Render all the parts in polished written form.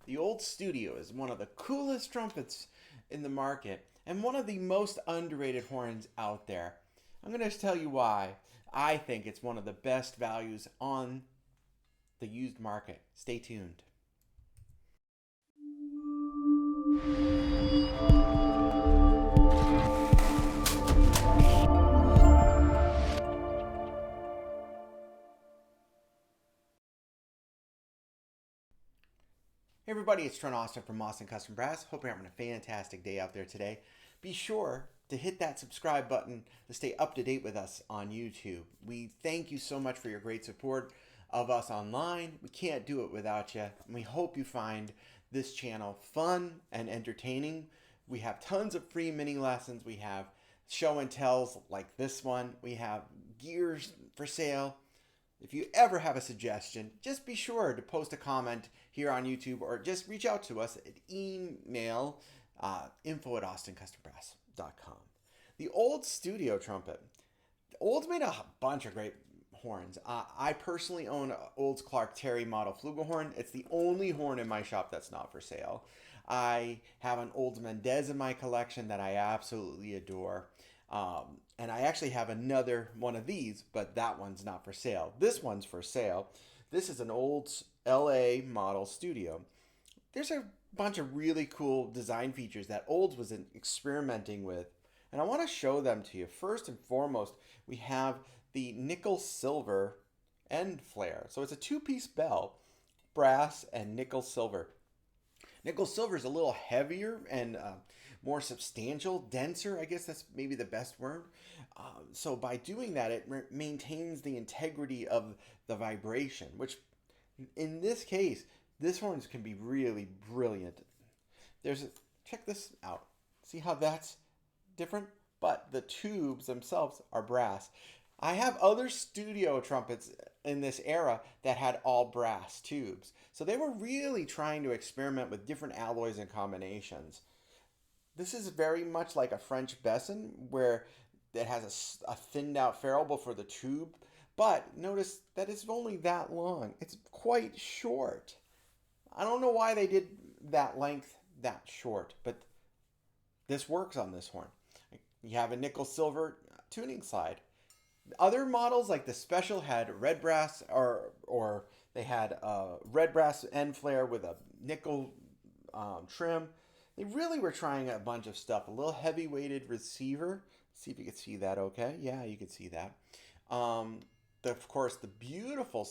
The Old Studio is one of the coolest trumpets in the market and one of the most underrated horns out there. I'm going to tell you why I think it's one of the best values on the used market. Stay tuned. Hey everybody, it's Trent Austin from Austin Custom Brass. Hope you're having a fantastic day out there today. Be sure to hit that subscribe button to stay up to date with us on YouTube. We thank you so much for your great support of us online. We can't do it without you, and we hope you find this channel fun and entertaining. We have tons of free mini lessons. We have show and tells like this one. We have gears for sale. If you ever have a suggestion, just be sure to post a comment here on YouTube or just reach out to us at email info@austinCustomBrass.com. The Old Studio Trumpet. Old's made a bunch of great horns. I personally own Old's Clark Terry model flugelhorn. It's the only horn in my shop that's not for sale. I have an Old Mendez in my collection that I absolutely adore. And I actually have another one of these, but that one's not for sale. This one's for sale. This is an Old's LA model studio. There's a bunch of really cool design features that Olds was experimenting with, and I want to show them to you. First and foremost, we have the nickel silver end flare. So it's a two-piece bell, brass and nickel silver. Nickel silver is a little heavier and more substantial, denser, I guess that's maybe the best word. So by doing that, it maintains the integrity of the vibration, which in this case, this horn can be really brilliant. Check this out. See how that's different? But the tubes themselves are brass. I have other studio trumpets in this era that had all brass tubes. So they were really trying to experiment with different alloys and combinations. This is very much like a French Besson where it has a thinned out ferrule before the tube. But notice that it's only that long. It's quite short. I don't know why they did that length that short, but this works on this horn. You have a nickel silver tuning slide. Other models like the Special had red brass or they had a red brass end flare with a nickel trim. They really were trying a bunch of stuff. A little heavy weighted receiver. See if you can see that okay. Yeah, you can see that. Of course, the beautiful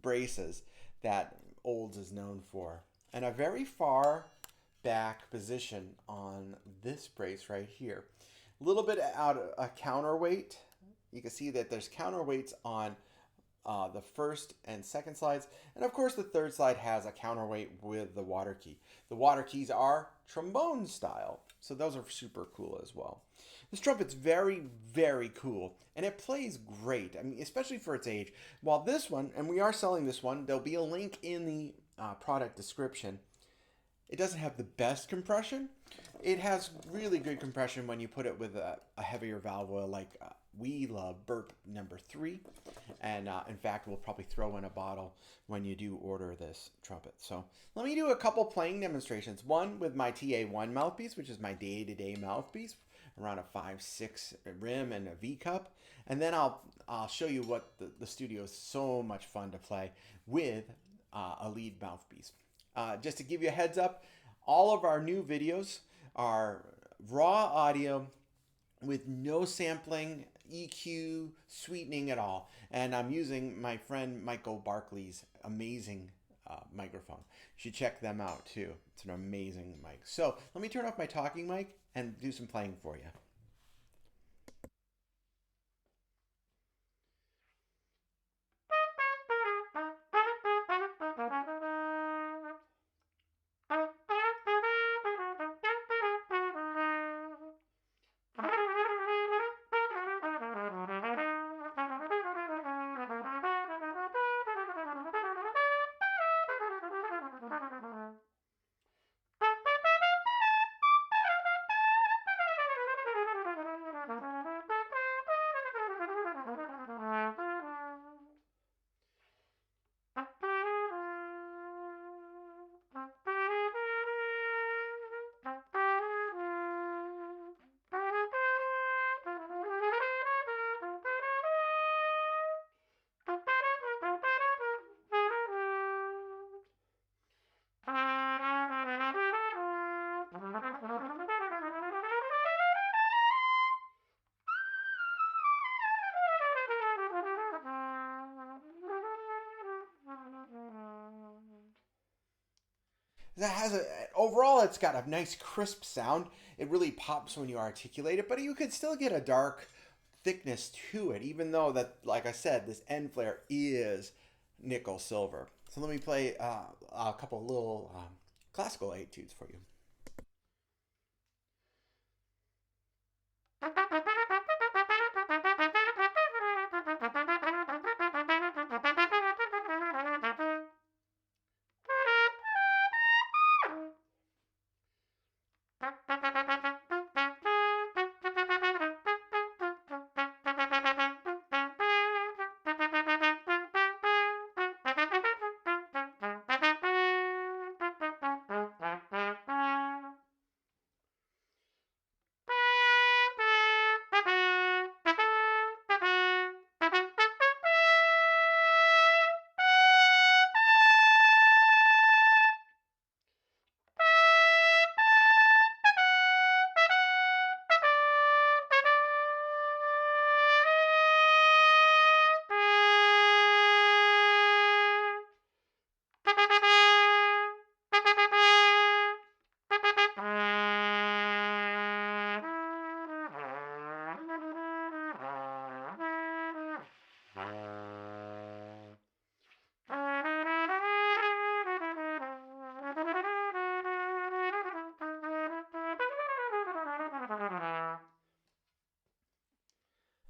braces that Olds is known for. And a very far back position on this brace right here. A little bit out of a counterweight. You can see that there's counterweights on the first and second slides. And of course, the third slide has a counterweight with the water key. The water keys are trombone style. So those are super cool as well. This trumpet's very, very cool. And it plays great. I mean, especially for its age. While this one, and we are selling this one, there'll be a link in the product description. It doesn't have the best compression. It has really good compression when you put it with a heavier valve oil like we love Burp number 3. And in fact, we'll probably throw in a bottle when you do order this trumpet. So let me do a couple playing demonstrations. One with my TA1 mouthpiece, which is my day-to-day mouthpiece, around a 5/6 rim and a V cup. And then I'll show you what the studio is so much fun to play with a lead mouthpiece. Just to give you a heads up, all of our new videos are raw audio with no sampling, EQ, sweetening at all. And I'm using my friend Michael Barkley's amazing microphone. You should check them out too. It's an amazing mic. So let me turn off my talking mic and do some playing for you. Overall, it's got a nice crisp sound. It really pops when you articulate it, but you could still get a dark thickness to it, even though that, like I said, this end flare is nickel silver. So let me play a couple of little classical etudes for you.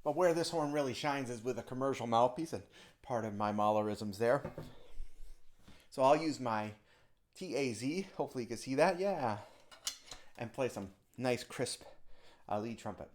But where this horn really shines is with a commercial mouthpiece, and part of my Mahlerisms there. So I'll use my TAZ, hopefully you can see that, yeah, and play some nice crisp lead trumpet.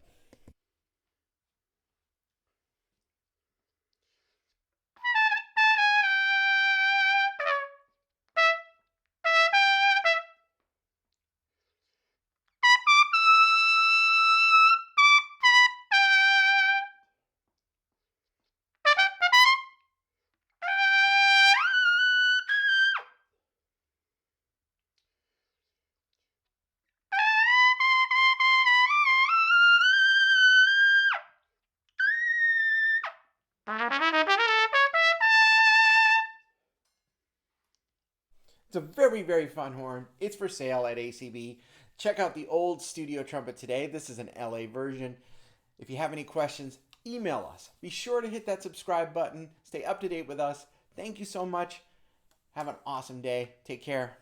It's a very, very fun horn. It's for sale at ACB. Check out the old Studio Trumpet today. This is an LA version. If you have any questions, email us. Be sure to hit that subscribe button. Stay up to date with us. Thank you so much. Have an awesome day. Take care.